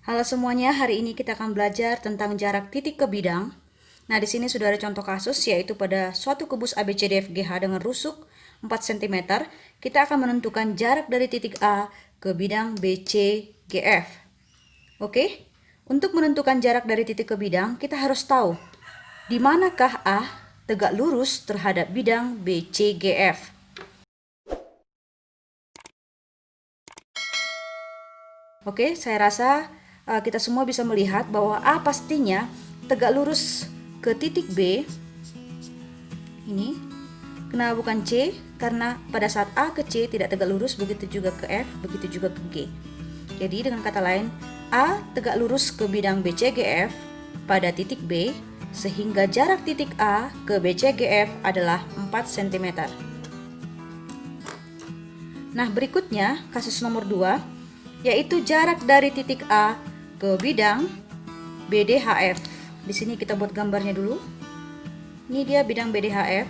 Halo semuanya, hari ini kita akan belajar tentang jarak titik ke bidang. Nah, di sini sudah ada contoh kasus, yaitu pada suatu kubus ABCDFGH dengan rusuk 4 cm, kita akan menentukan jarak dari titik A ke bidang BCGF. Oke, untuk menentukan jarak dari titik ke bidang, kita harus tahu di manakah A tegak lurus terhadap bidang BCGF. Oke, saya rasa kita semua bisa melihat bahwa A pastinya tegak lurus ke titik B. Ini, kenapa bukan C? Karena pada saat A ke C tidak tegak lurus, begitu juga ke F, begitu juga ke G. Jadi dengan kata lain, A tegak lurus ke bidang BCGF pada titik B, sehingga jarak titik A ke BCGF adalah 4 cm. Nah, berikutnya kasus nomor 2, yaitu jarak dari titik A ke bidang BDHF. Di sini kita buat gambarnya dulu. Ini dia bidang BDHF,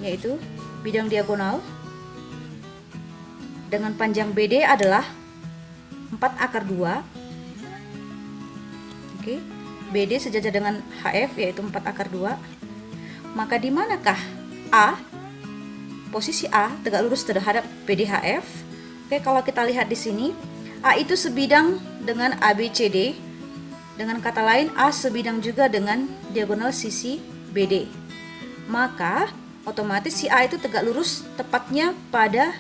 yaitu bidang diagonal dengan panjang BD adalah 4/2. Oke, BD sejajar dengan HF, yaitu 4/2. Maka di manakah A? Posisi A tegak lurus terhadap BDHF. Oke, kalau kita lihat di sini, A itu sebidang dengan ABCD. Dengan kata lain, A sebidang juga dengan diagonal sisi BD. Maka otomatis si A itu tegak lurus tepatnya pada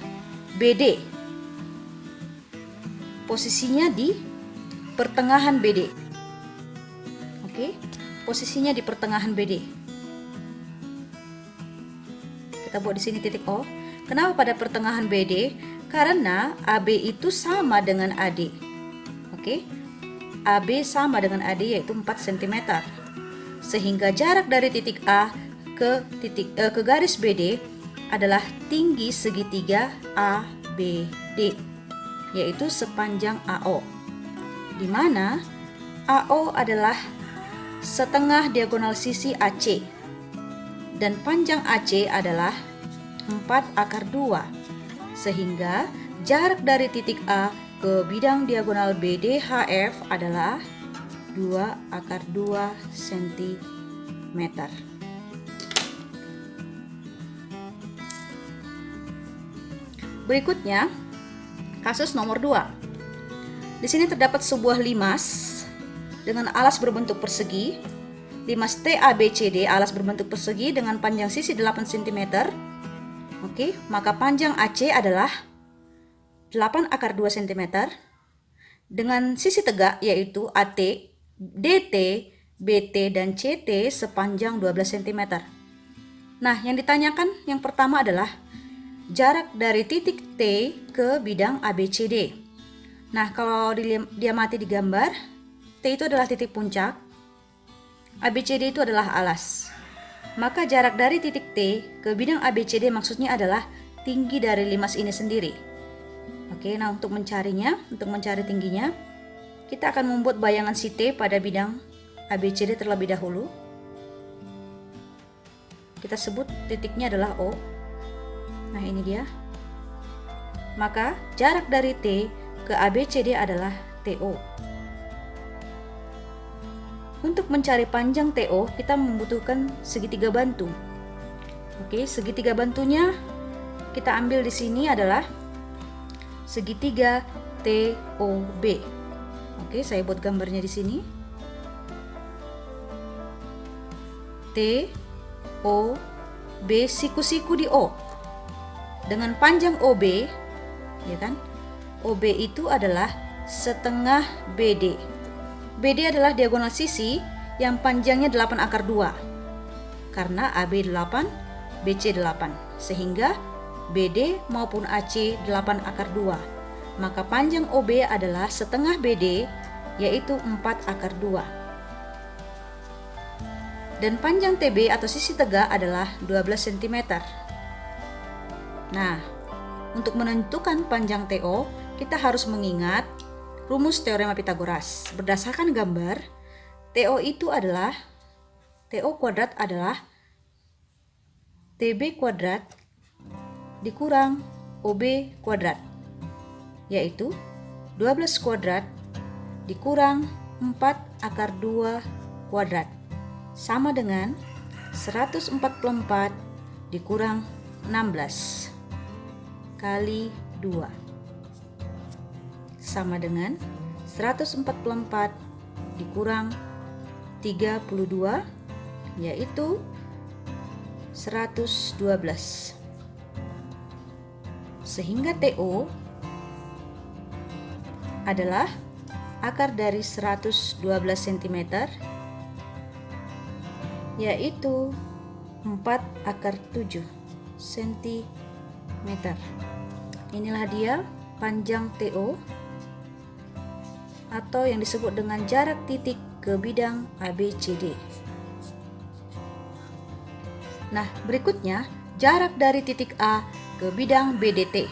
BD. Posisinya di pertengahan BD. Oke, posisinya di pertengahan BD. Kita buat di sini titik O. Kenapa pada pertengahan BD? Karena AB itu sama dengan AD. Oke, AB sama dengan AD, yaitu 4 cm. Sehingga jarak dari titik A ke garis BD adalah tinggi segitiga ABD, yaitu sepanjang AO. Di mana AO adalah setengah diagonal sisi AC dan panjang AC adalah 4/2, sehingga jarak dari titik A ke bidang diagonal BDHF adalah 2/2 cm. Berikutnya, kasus nomor 2. Di sini terdapat sebuah limas dengan alas berbentuk persegi. Limas TABCD, alas berbentuk persegi dengan panjang sisi 8 cm. Oke, maka panjang AC adalah 8/2 cm dengan sisi tegak yaitu AT, DT, BT, dan CT sepanjang 12 cm. Nah, yang ditanyakan yang pertama adalah jarak dari titik T ke bidang ABCD. Nah, kalau diamati di gambar, T itu adalah titik puncak, ABCD itu adalah alas. Maka jarak dari titik T ke bidang ABCD maksudnya adalah tinggi dari limas ini sendiri. Oke, nah untuk mencarinya, untuk mencari tingginya, kita akan membuat bayangan si T pada bidang ABCD terlebih dahulu. Kita sebut titiknya adalah O. Nah, ini dia. Maka jarak dari T ke ABCD adalah TO. Untuk mencari panjang TO, kita membutuhkan segitiga bantu. Oke, segitiga bantunya kita ambil di sini adalah segitiga TOB. Oke, saya buat gambarnya di sini. T, O, B, siku-siku di O. Dengan panjang OB, ya kan? OB itu adalah setengah BD. BD adalah diagonal sisi yang panjangnya 8/2. Karena AB 8, BC 8, sehingga BD maupun AC 8/2. Maka panjang OB adalah setengah BD, yaitu 4/2. Dan panjang TB atau sisi tegak adalah 12 cm. Nah, untuk menentukan panjang TO, kita harus mengingat rumus teorema Pitagoras. Berdasarkan gambar, TO kuadrat adalah TB kuadrat dikurang OB kuadrat, yaitu 12 kuadrat dikurang 4 akar 2 kuadrat sama dengan 144 dikurang 16 kali 2 sama dengan 144 dikurang 32 yaitu 112. Sehingga TO adalah akar dari 112 cm yaitu 4 akar 7 cm. Inilah dia panjang TO atau yang disebut dengan jarak titik ke bidang ABCD. Nah, berikutnya jarak dari titik A ke bidang BDT.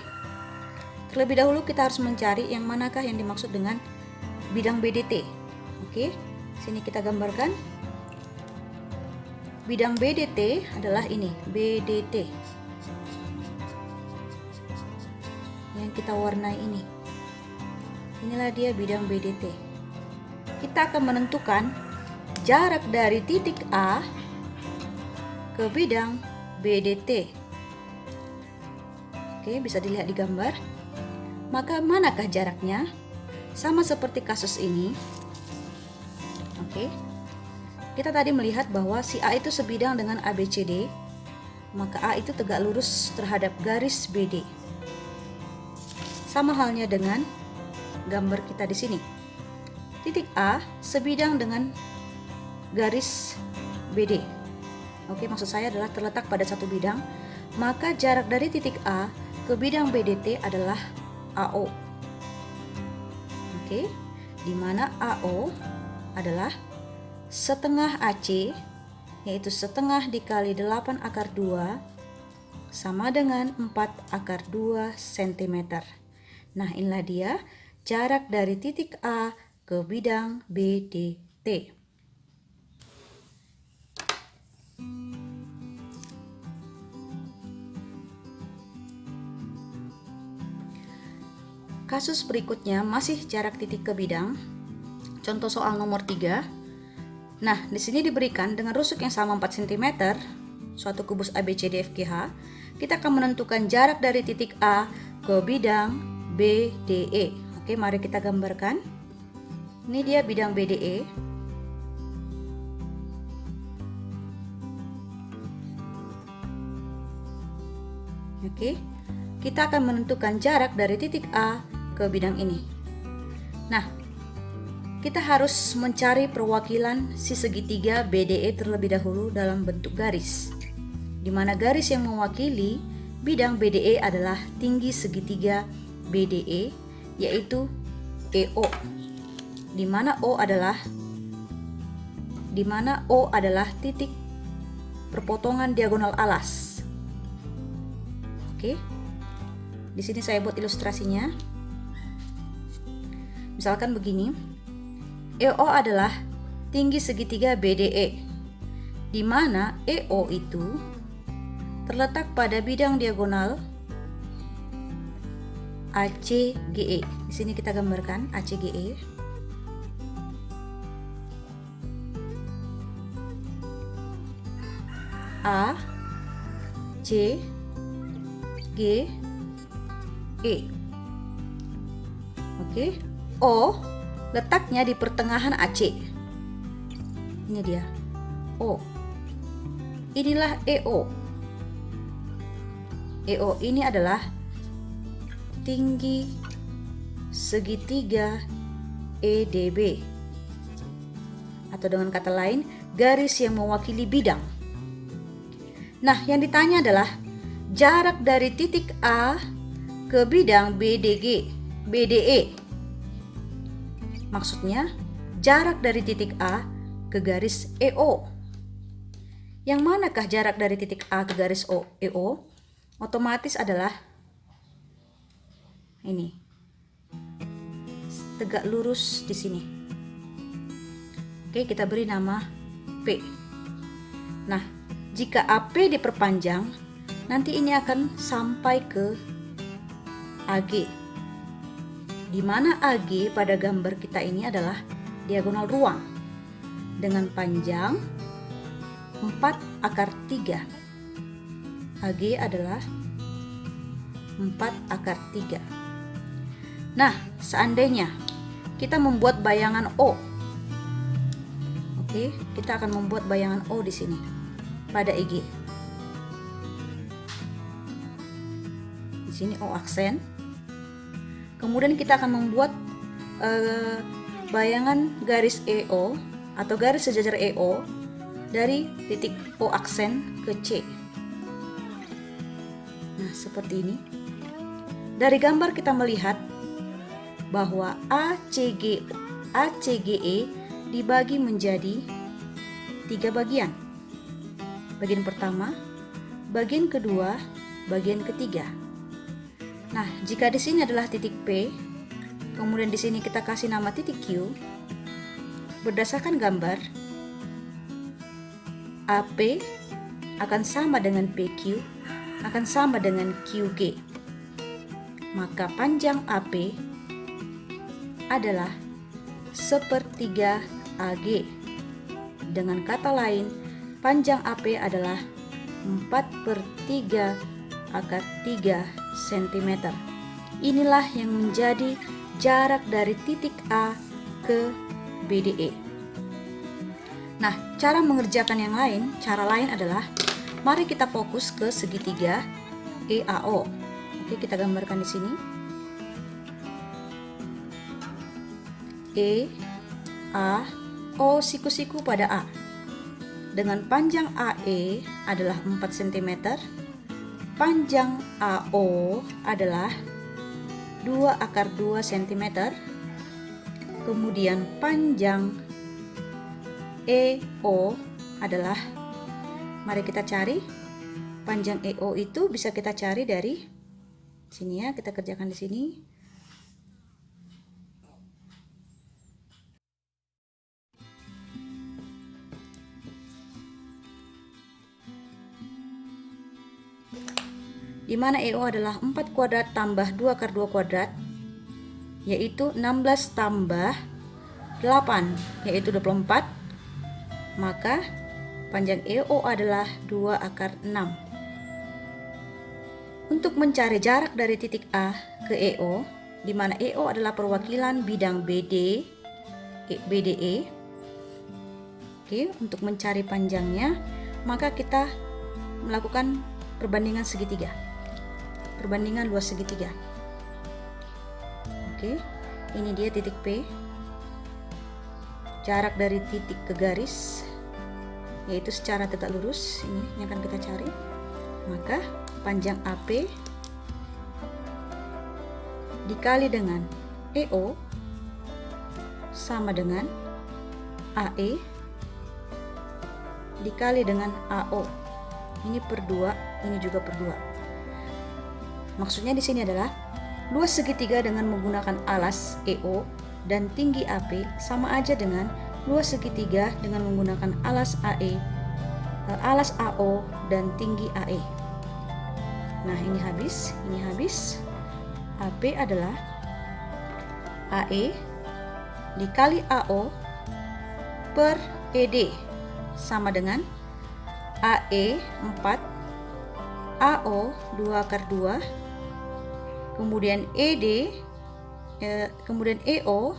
Terlebih dahulu kita harus mencari yang manakah yang dimaksud dengan bidang BDT. Oke, sini kita gambarkan. Bidang BDT adalah ini, BDT. Yang kita warnai ini. Inilah dia bidang BDT. Kita akan menentukan jarak dari titik A ke bidang BDT. Oke, bisa dilihat di gambar. Maka manakah jaraknya? Sama seperti kasus ini. Oke. Kita tadi melihat bahwa si A itu sebidang dengan ABCD, maka A itu tegak lurus terhadap garis BD. Sama halnya dengan gambar kita di sini. Titik A sebidang dengan garis BD. Oke, maksud saya adalah terletak pada satu bidang, maka jarak dari titik A ke bidang BDT adalah AO. Oke, di mana AO adalah setengah AC, yaitu setengah dikali 8 akar 2 sama dengan 4 akar 2 cm. Nah, inilah dia jarak dari titik A ke bidang BDT. Kasus berikutnya masih jarak titik ke bidang. Contoh soal nomor 3. Nah, di sini diberikan dengan rusuk yang sama 4 cm, suatu kubus ABCDFGH, kita akan menentukan jarak dari titik A ke bidang BDE. Oke, mari kita gambarkan. Ini dia bidang BDE. Oke, kita akan menentukan jarak dari titik A ke bidang ini. Nah, kita harus mencari perwakilan si segitiga BDE terlebih dahulu dalam bentuk garis, di mana garis yang mewakili bidang BDE adalah tinggi segitiga BDE, yaitu EO, di mana O adalah titik perpotongan diagonal alas. Oke, di sini saya buat ilustrasinya. Misalkan begini. EO adalah tinggi segitiga BDE, di mana EO itu terletak pada bidang diagonal ACGE. Di sini kita gambarkan ACGE. A, C, G, E. Oke, O letaknya di pertengahan AC. Ini dia, O. Inilah EO. EO ini adalah tinggi segitiga EDB. Atau dengan kata lain, garis yang mewakili bidang. Nah, yang ditanya adalah jarak dari titik A ke bidang BDE. Maksudnya, jarak dari titik A ke garis EO. Yang manakah jarak dari titik A ke garis EO? Otomatis adalah ini. Tegak lurus di sini. Oke, kita beri nama P. Nah, jika AP diperpanjang, nanti ini akan sampai ke AG. di mana AG pada gambar kita ini adalah diagonal ruang dengan panjang 4/3. AG adalah 4/3. Nah, seandainya kita membuat bayangan O. Oke, kita akan membuat bayangan O di sini pada EG. Di sini O aksen. Kemudian kita akan membuat bayangan garis EO atau garis sejajar EO dari titik O aksen ke C. Nah, seperti ini. Dari gambar kita melihat bahwa ACGE dibagi menjadi 3 bagian. Bagian pertama, bagian kedua, bagian ketiga. Nah, jika di sini adalah titik P, kemudian di sini kita kasih nama titik Q, berdasarkan gambar, AP akan sama dengan PQ, akan sama dengan QG. Maka panjang AP adalah 1/3 AG. Dengan kata lain, panjang AP adalah 4/3/3 cm. Inilah yang menjadi jarak dari titik A ke BDE. Nah, cara mengerjakan yang lain, cara lain adalah mari kita fokus ke segitiga EAO. Oke, kita gambarkan di sini. E, A, O siku-siku pada A. Dengan panjang AE adalah 4 cm, panjang AO adalah 2/2 cm, kemudian panjang EO adalah, mari kita cari, panjang EO itu bisa kita cari dari sini ya, kita kerjakan di sini. Di mana EO adalah 4 kuadrat tambah 2/2 kuadrat, yaitu 16 tambah 8, yaitu 24. Maka panjang EO adalah 2/6. Untuk mencari jarak dari titik A ke EO, di mana EO adalah perwakilan bidang BDE. Oke, untuk mencari panjangnya, maka kita melakukan perbandingan segitiga. Perbandingan luas segitiga. Oke, ini dia titik P. Jarak dari titik ke garis, yaitu secara tegak lurus, ini yang akan kita cari. Maka panjang AP dikali dengan EO sama dengan AE dikali dengan AO. Ini per 2, ini juga per 2. Maksudnya di sini adalah luas segitiga dengan menggunakan alas EO dan tinggi AP sama aja dengan luas segitiga dengan menggunakan alas alas AO dan tinggi AE. Nah, ini habis. AP adalah AE dikali AO per ED sama dengan AE 4, AO 2/2, kemudian kemudian EO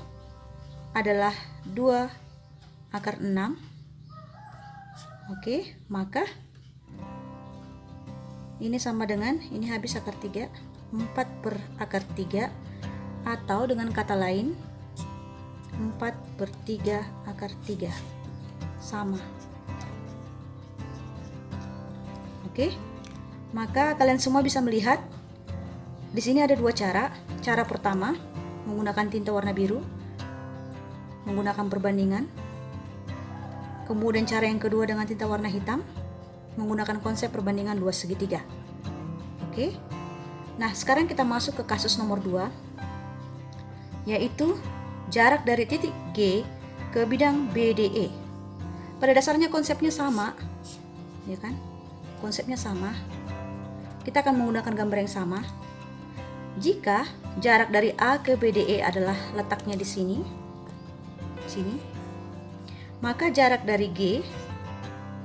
adalah 2/6. Oke, maka ini sama dengan, ini habis akar 3, 4/3, atau dengan kata lain 4/3/3 sama. Oke, maka kalian semua bisa melihat di sini ada 2 cara. Cara pertama menggunakan tinta warna biru, menggunakan perbandingan. Kemudian cara yang kedua dengan tinta warna hitam, menggunakan konsep perbandingan luas segitiga. Oke. Nah, sekarang kita masuk ke kasus nomor 2, yaitu jarak dari titik G ke bidang BDE. Pada dasarnya konsepnya sama, ya kan? Konsepnya sama. Kita akan menggunakan gambar yang sama. Jika jarak dari A ke BDE adalah letaknya di sini. Maka jarak dari G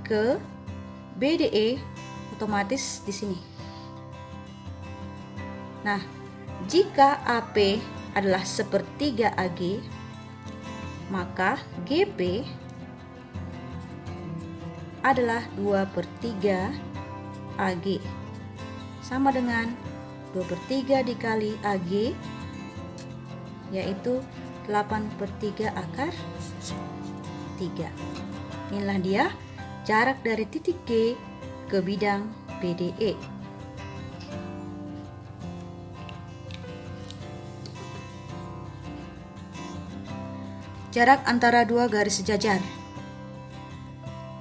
ke BDE otomatis di sini. Nah, jika AP adalah sepertiga AG, maka GP adalah 2/3 AG, sama dengan 2/3 dikali AG, yaitu 8/3 akar 3. Inilah dia jarak dari titik G ke bidang BDE. Jarak antara dua garis sejajar.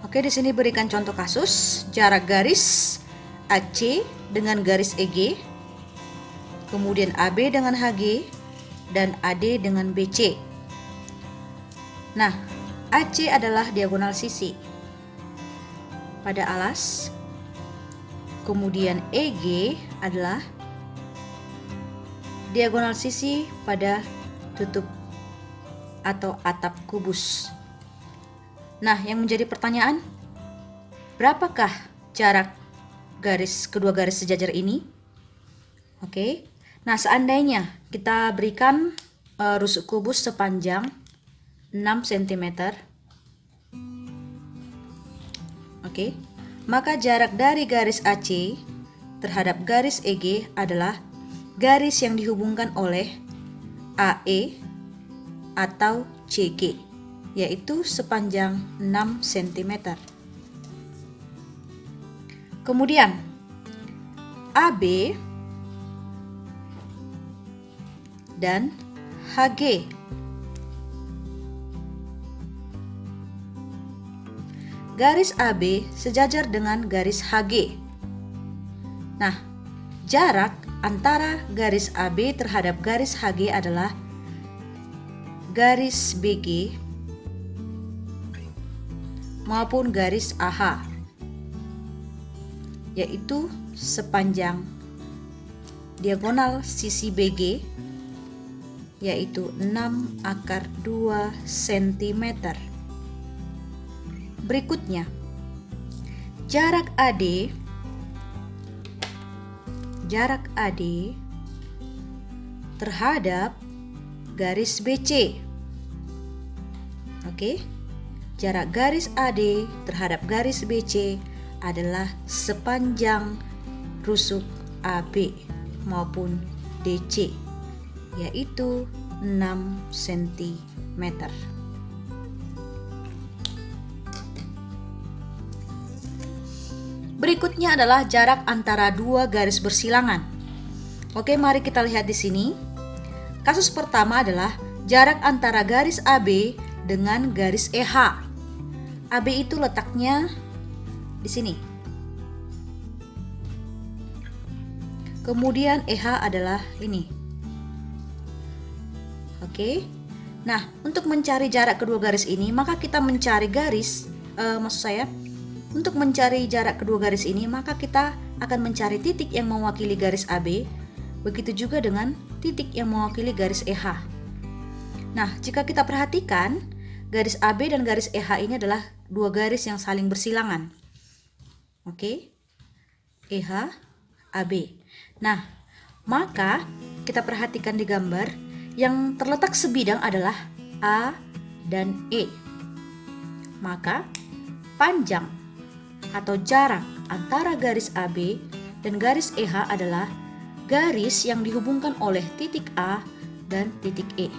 Oke, di sini berikan contoh kasus jarak garis AC dengan garis EG, kemudian AB dengan HG, dan AD dengan BC. Nah, AC adalah diagonal sisi pada alas, kemudian EG adalah diagonal sisi pada tutup atau atap kubus. Nah, yang menjadi pertanyaan, berapakah jarak kedua garis sejajar ini? Oke. Nah, seandainya kita berikan rusuk kubus sepanjang 6 cm. Oke. Maka jarak dari garis AC terhadap garis EG adalah garis yang dihubungkan oleh AE atau CG, yaitu sepanjang 6 cm. Kemudian AB dan HG. Garis AB sejajar dengan garis HG. Nah, jarak antara garis AB terhadap garis HG adalah garis BG maupun garis AH, yaitu sepanjang diagonal sisi BG, yaitu 6 akar 2 cm. Berikutnya, jarak AD terhadap garis BC. Oke, jarak garis AD terhadap garis BC adalah sepanjang rusuk AB maupun DC, yaitu 6 cm. Berikutnya adalah jarak antara dua garis bersilangan. Oke, mari kita lihat di sini. Kasus pertama adalah jarak antara garis AB dengan garis EH. AB itu letaknya di sini. Kemudian EH adalah ini. Oke. Nah, untuk mencari jarak kedua garis ini, maka kita mencari untuk mencari jarak kedua garis ini, maka kita akan mencari titik yang mewakili garis AB, begitu juga dengan titik yang mewakili garis EH. Nah, jika kita perhatikan, garis AB dan garis EH ini adalah dua garis yang saling bersilangan. Oke, EH, AB. Nah, maka kita perhatikan di gambar, yang terletak sebidang adalah A dan E. Maka, panjang atau jarak antara garis AB dan garis EH adalah garis yang dihubungkan oleh titik A dan titik E,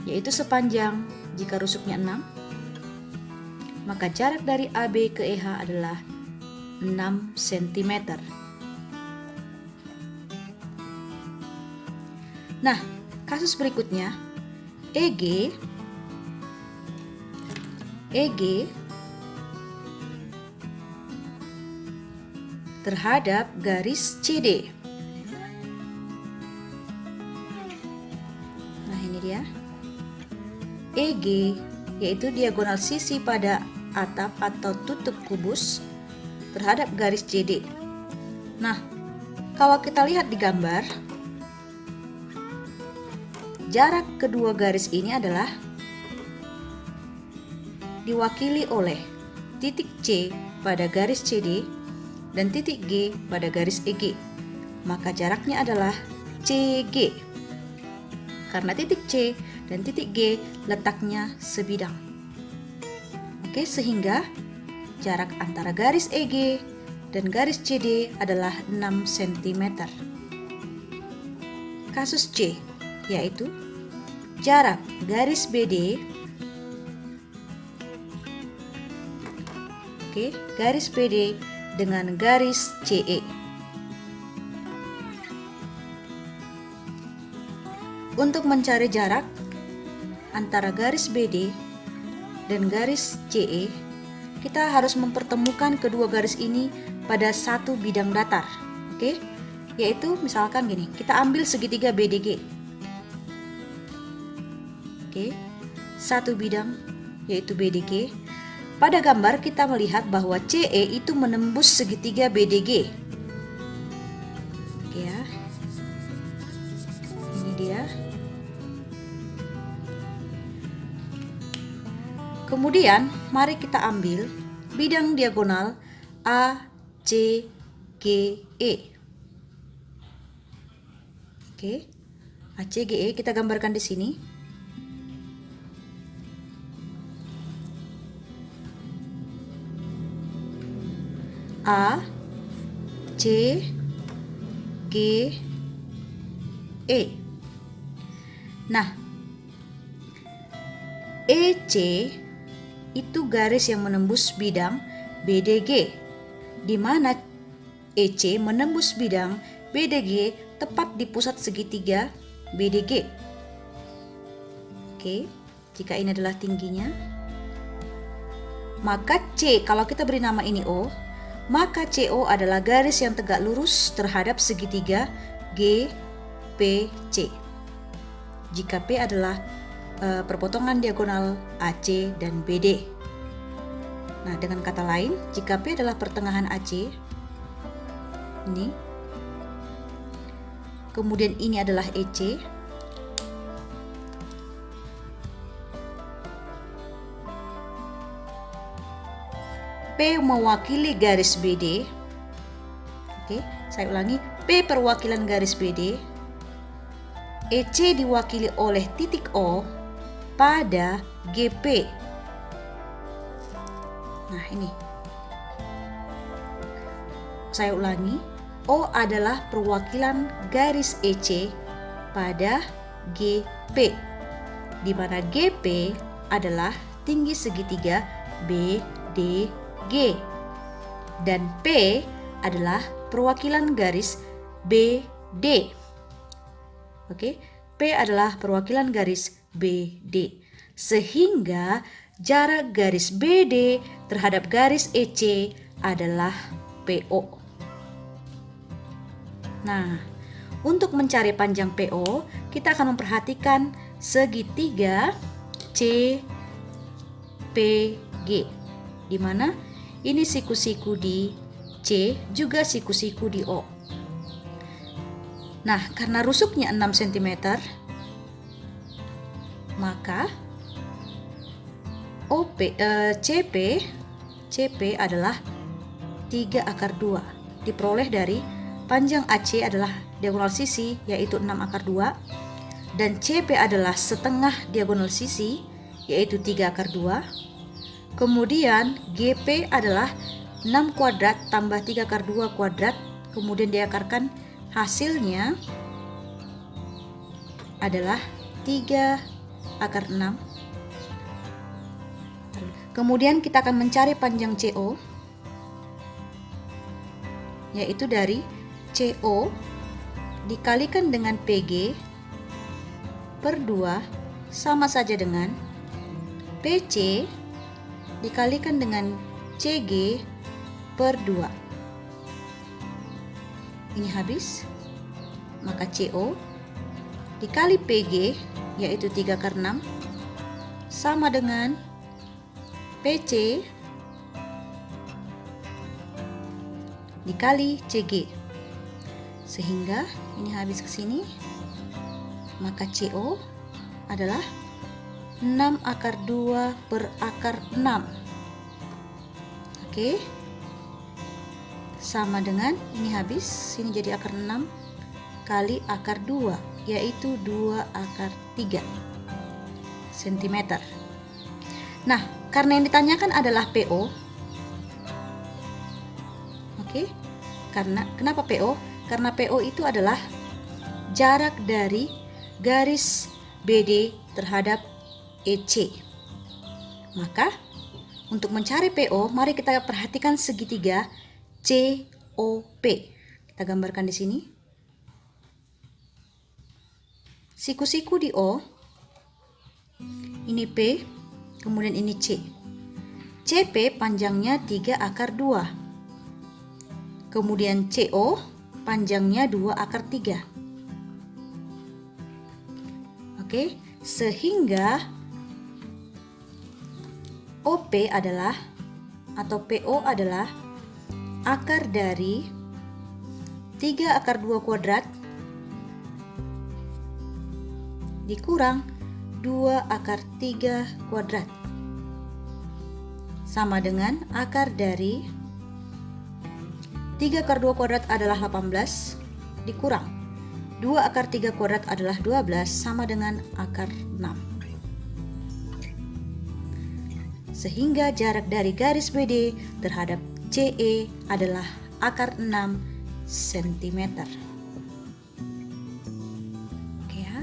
yaitu sepanjang, jika rusuknya 6, maka jarak dari AB ke EH adalah 6 cm. Nah, kasus berikutnya, EG terhadap garis CD. Nah, ini dia. EG yaitu diagonal sisi pada atap atau tutup kubus terhadap garis CD. Nah, kalau kita lihat di gambar, jarak kedua garis ini adalah diwakili oleh titik C pada garis CD dan titik G pada garis EG. Maka jaraknya adalah CG. Karena titik C dan titik G letaknya sebidang. Oke, sehingga jarak antara garis EG dan garis CD adalah 6 cm. Kasus C, yaitu jarak garis BD garis BD dengan garis CE. Untuk mencari jarak antara garis BD dan garis CE, kita harus mempertemukan kedua garis ini pada satu bidang datar. Yaitu misalkan gini, kita ambil segitiga BDG. Satu bidang yaitu BDG. Pada gambar kita melihat bahwa CE itu menembus segitiga BDG. Ya. Ini dia. Kemudian mari kita ambil bidang diagonal ACGE. ACGE kita gambarkan di sini. A C G E. Nah, EC itu garis yang menembus bidang BDG, di mana EC menembus bidang BDG tepat di pusat segitiga BDG. Jika ini adalah tingginya, maka C, kalau kita beri nama ini O, maka CO adalah garis yang tegak lurus terhadap segitiga GPC. Jika P adalah perpotongan diagonal AC dan BD. Nah, dengan kata lain, jika P adalah pertengahan AC, ini, kemudian ini adalah EC, P mewakili garis BD. Saya ulangi, P perwakilan garis BD. EC diwakili oleh titik O pada GP. Nah, ini. Saya ulangi, O adalah perwakilan garis EC pada GP, di mana GP adalah tinggi segitiga BDG dan P adalah perwakilan garis BD. P adalah perwakilan garis BD. Sehingga jarak garis BD terhadap garis EC adalah PO. Nah, untuk mencari panjang PO, kita akan memperhatikan segitiga CPG, di mana ini siku-siku di C, juga siku-siku di O. Nah, karena rusuknya 6 cm, maka CP adalah 3/2. Diperoleh dari panjang AC adalah diagonal sisi, yaitu 6/2. Dan CP adalah setengah diagonal sisi, yaitu 3/2. Kemudian GP adalah 6 kuadrat tambah 3/2 kuadrat. Kemudian diakarkan, hasilnya adalah 3/6. Kemudian kita akan mencari panjang CO, yaitu dari CO dikalikan dengan PG per 2 sama saja dengan PC dikalikan dengan CG per 2. Ini habis, maka CO dikali PG, yaitu 3/6, sama dengan PC dikali CG. Sehingga ini habis ke sini, maka CO adalah 6 akar 2 per akar 6. Oke. Sama dengan ini habis, ini jadi akar 6 kali akar 2, yaitu 2 akar 3 cm. Nah, karena yang ditanyakan adalah PO. Oke. Kenapa PO? Karena PO itu adalah jarak dari garis BD terhadap EC. Maka untuk mencari PO, mari kita perhatikan segitiga COP. Kita gambarkan di sini. Siku-siku di O. Ini P, kemudian ini C. CP panjangnya 3 akar 2. Kemudian CO panjangnya 2 akar 3. Oke, sehingga OP adalah atau PO adalah akar dari 3 akar 2 kuadrat dikurang 2 akar 3 kuadrat sama dengan akar dari 3 akar 2 kuadrat adalah 18 dikurang 2 akar 3 kuadrat adalah 12 sama dengan akar 6. Sehingga jarak dari garis BD terhadap CE adalah akar 6 cm. Oke ya.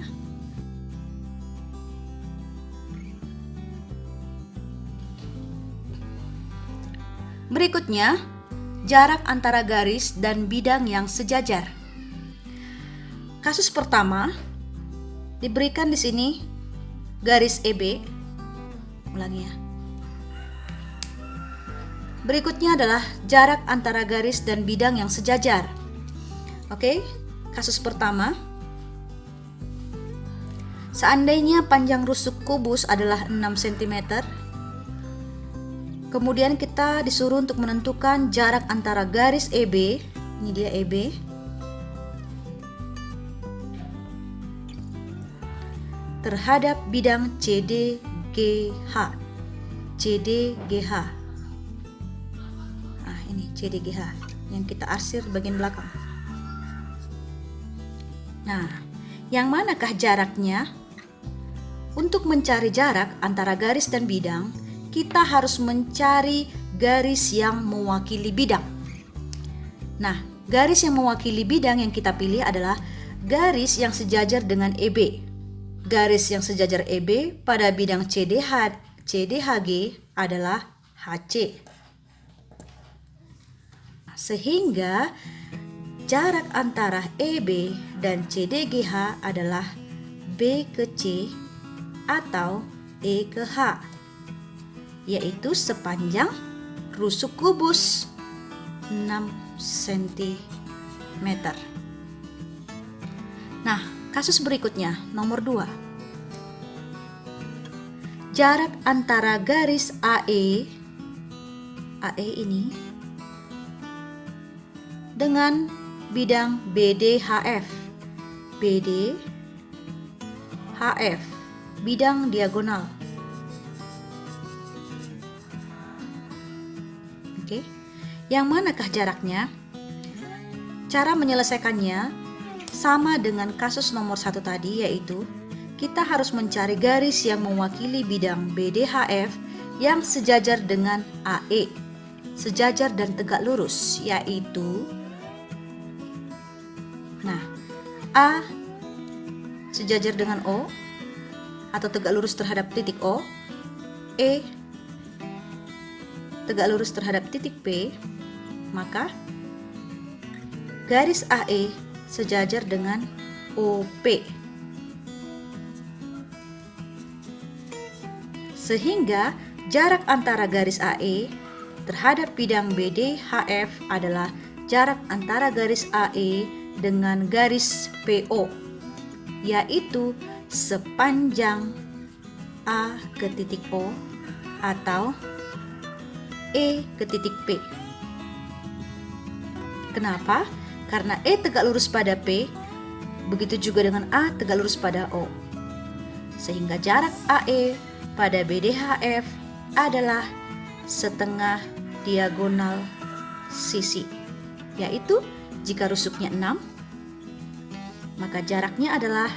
Berikutnya, jarak antara garis dan bidang yang sejajar. Kasus pertama diberikan di sini garis EB. Ulangi ya. Berikutnya adalah jarak antara garis dan bidang yang sejajar. Oke, kasus pertama. Seandainya panjang rusuk kubus adalah 6 cm, kemudian kita disuruh untuk menentukan jarak antara garis EB, ini dia EB, terhadap bidang CDGH. CDGH. CDGH yang kita arsir bagian belakang. Nah, yang manakah jaraknya? Untuk mencari jarak antara garis dan bidang, kita harus mencari garis yang mewakili bidang. Nah, garis yang mewakili bidang yang kita pilih adalah garis yang sejajar dengan EB. Garis yang sejajar EB pada bidang CDHG adalah HC. Sehingga jarak antara EB dan CDGH adalah B ke C atau E ke H, yaitu sepanjang rusuk kubus 6 cm. Nah, kasus berikutnya nomor 2. Jarak antara garis AE ini dengan bidang BDHF. BDHF, bidang diagonal. Oke. Yang manakah jaraknya? Cara menyelesaikannya sama dengan kasus nomor 1 tadi, yaitu kita harus mencari garis yang mewakili bidang BDHF yang sejajar dengan AE, sejajar dan tegak lurus, yaitu A sejajar dengan O atau tegak lurus terhadap titik O, E tegak lurus terhadap titik P, maka garis AE sejajar dengan OP. Sehingga jarak antara garis AE terhadap bidang BDHF adalah jarak antara garis AE dengan garis PO, yaitu sepanjang A ke titik O atau E ke titik P. Kenapa? Karena E tegak lurus pada P, begitu juga dengan A tegak lurus pada O. sehingga jarak AE pada BDHF adalah setengah diagonal sisi, yaitu jika rusuknya 6, maka jaraknya adalah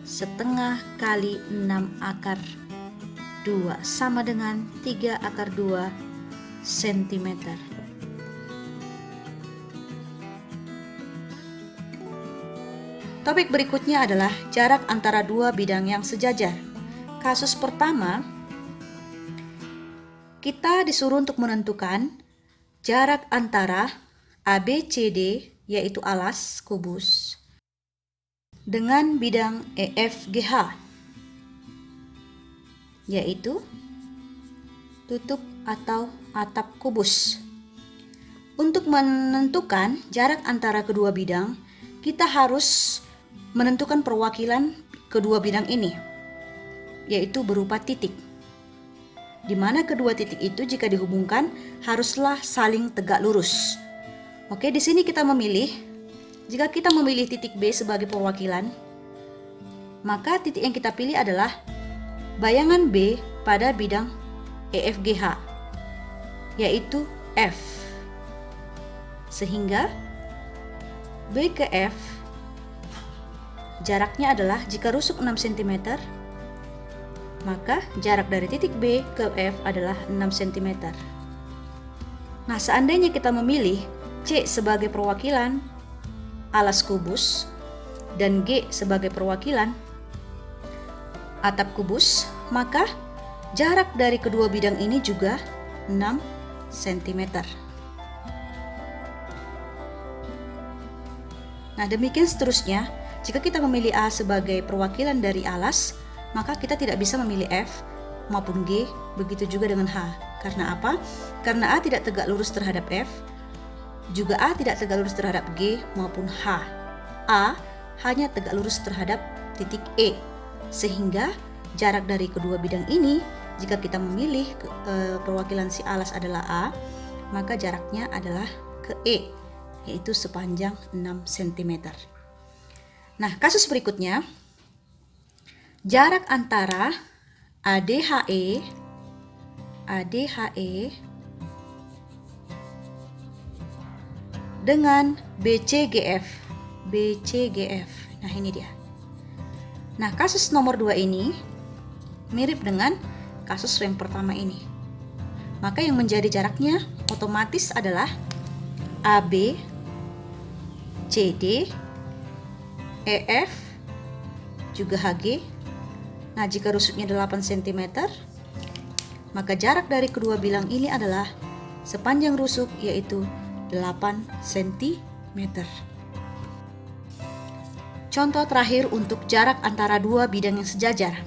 setengah kali 6/2 sama dengan 3/2 cm. Topik berikutnya adalah jarak antara dua bidang yang sejajar. Kasus pertama, kita disuruh untuk menentukan jarak antara ABCD, yaitu alas kubus, dengan bidang EFGH, yaitu tutup atau atap kubus. Untuk menentukan jarak antara kedua bidang, kita harus menentukan perwakilan kedua bidang ini, yaitu berupa titik, di mana kedua titik itu jika dihubungkan haruslah saling tegak lurus. Oke, di sini kita memilih, jika kita memilih titik B sebagai perwakilan, maka titik yang kita pilih adalah bayangan B pada bidang EFGH, yaitu F. Sehingga B ke F jaraknya adalah, jika rusuk 6 cm, maka jarak dari titik B ke F adalah 6 cm. Nah, seandainya kita memilih C sebagai perwakilan alas kubus dan G sebagai perwakilan atap kubus, maka jarak dari kedua bidang ini juga 6 cm. Nah, demikian seterusnya. Jika kita memilih A sebagai perwakilan dari alas, maka kita tidak bisa memilih F maupun G, begitu juga dengan H. Karena apa? Karena A tidak tegak lurus terhadap F, juga A tidak tegak lurus terhadap G maupun H. A hanya tegak lurus terhadap titik E, sehingga jarak dari kedua bidang ini, jika kita memilih perwakilan si alas adalah A, maka jaraknya adalah ke E, yaitu sepanjang 6 cm. Nah, kasus berikutnya, jarak antara ADHE dengan BCGF. Nah, ini dia. Nah, kasus nomor 2 ini mirip dengan kasus yang pertama ini. Maka yang menjadi jaraknya otomatis adalah AB, CD, EF, juga HG. Nah, jika rusuknya 8 cm, maka jarak dari kedua bilang ini adalah sepanjang rusuk, yaitu 8 cm. Contoh terakhir untuk jarak antara dua bidang yang sejajar.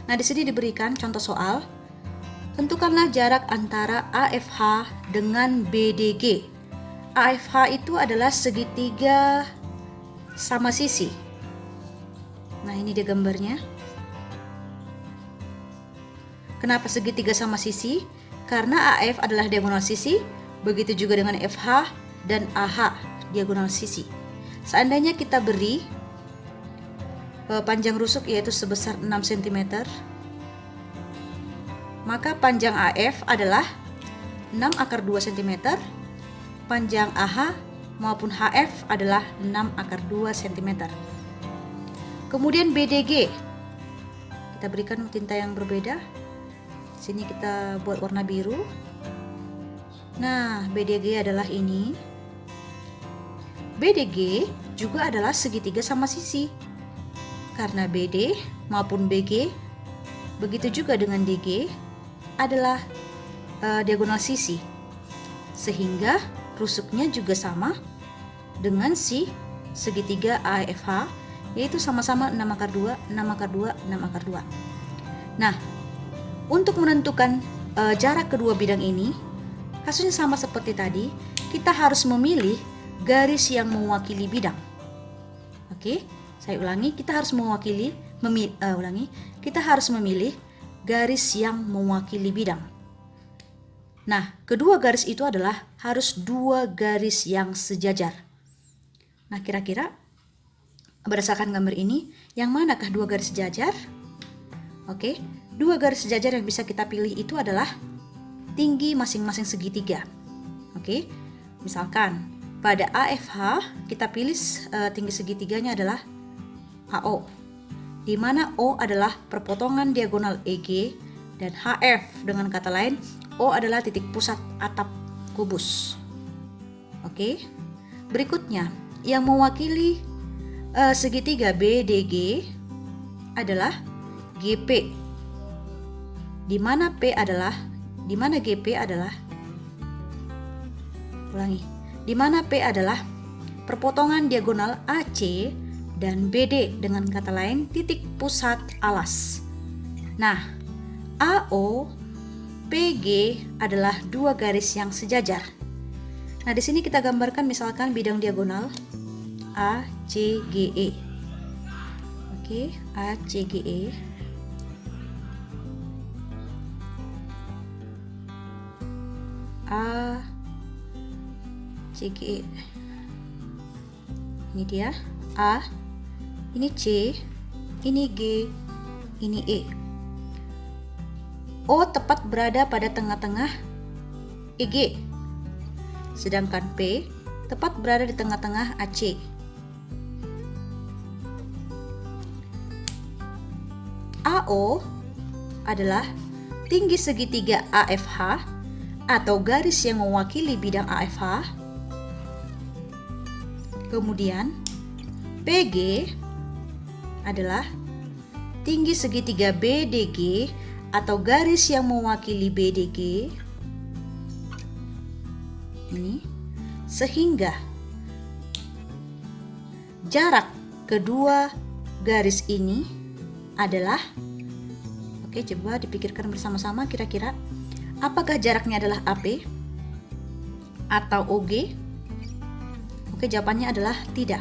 Nah, di sini diberikan contoh soal. Tentukanlah jarak antara AFH dengan BDG. AFH itu adalah segitiga sama sisi. Nah, ini dia gambarnya. Kenapa segitiga sama sisi? Karena AF adalah diagonal sisi, begitu juga dengan FH dan AH diagonal sisi. Seandainya kita beri panjang rusuk yaitu sebesar 6 cm, maka panjang AF adalah 6/2 cm, panjang AH maupun HF adalah 6/2 cm. Kemudian BDG, kita berikan tinta yang berbeda. Sini kita buat warna biru. Nah, BDG adalah ini. BDG juga adalah segitiga sama sisi. Karena BD maupun BG, begitu juga dengan DG, adalah diagonal sisi. Sehingga rusuknya juga sama dengan si segitiga AFH, yaitu sama-sama 6/2, 6/2, 6/2. Nah, untuk menentukan jarak kedua bidang ini, kasusnya sama seperti tadi, kita harus memilih garis yang mewakili bidang. Oke, saya ulangi, kita harus memilih garis yang mewakili bidang. Nah, kedua garis itu adalah harus dua garis yang sejajar. Nah, kira-kira berdasarkan gambar ini, yang manakah dua garis sejajar? Oke, dua garis sejajar yang bisa kita pilih itu adalah tinggi masing-masing segitiga. Oke, misalkan pada AFH kita pilih tinggi segitiganya adalah AO, di mana O adalah perpotongan diagonal EG dan HF, dengan kata lain O adalah titik pusat atap kubus. Oke, berikutnya yang mewakili segitiga BDG adalah GP, di mana GP adalah di mana P adalah perpotongan diagonal AC dan BD, dengan kata lain titik pusat alas. Nah, AO PG adalah dua garis yang sejajar. Nah, di sini kita gambarkan misalkan bidang diagonal ACGE. Oke, ACGE. ACGE. Ini dia A, ini C, ini G, ini E. O tepat berada pada tengah-tengah EG, sedangkan P tepat berada di tengah-tengah AC. AO adalah tinggi segitiga AFH atau garis yang mewakili bidang AFH. Kemudian PG adalah tinggi segitiga BDG atau garis yang mewakili BDG. Ini sehingga jarak kedua garis ini adalah, oke, coba dipikirkan bersama-sama, kira-kira apakah jaraknya adalah AP atau OG? Oke, jawabannya adalah tidak.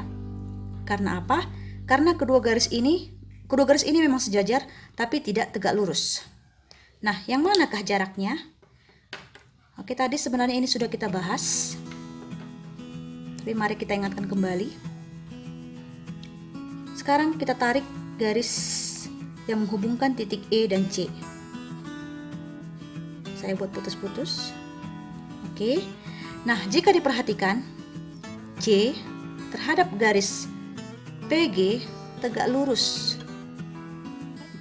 Karena apa? Karena kedua garis ini memang sejajar tapi tidak tegak lurus. Nah, yang manakah jaraknya? Oke, tadi sebenarnya ini sudah kita bahas, tapi mari kita ingatkan kembali. Sekarang kita tarik garis yang menghubungkan titik E dan C. Saya buat putus-putus. Oke. Nah, jika diperhatikan, C terhadap garis PG tegak lurus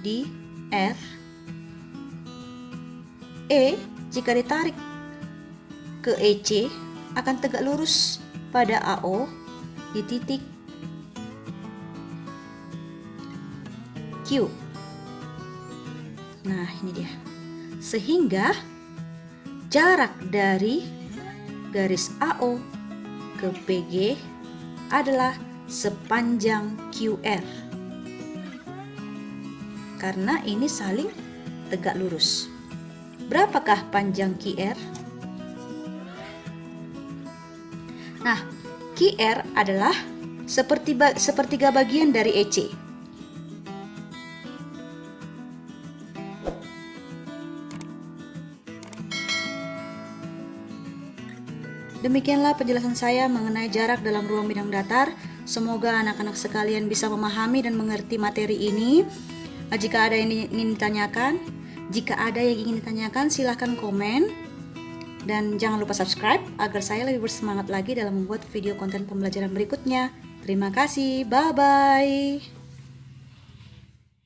di R. E jika ditarik ke EC akan tegak lurus pada AO di titik Q. Nah, ini dia. Sehingga jarak dari garis AO ke PG adalah sepanjang QR. Karena ini saling tegak lurus. Berapakah panjang QR? Nah, QR adalah sepertiga bagian dari EC. Demikianlah penjelasan saya mengenai jarak dalam ruang bidang datar. Semoga anak-anak sekalian bisa memahami dan mengerti materi ini. Jika ada yang ingin ditanyakan, silahkan komen. Dan jangan lupa subscribe agar saya lebih bersemangat lagi dalam membuat video konten pembelajaran berikutnya. Terima kasih, bye-bye.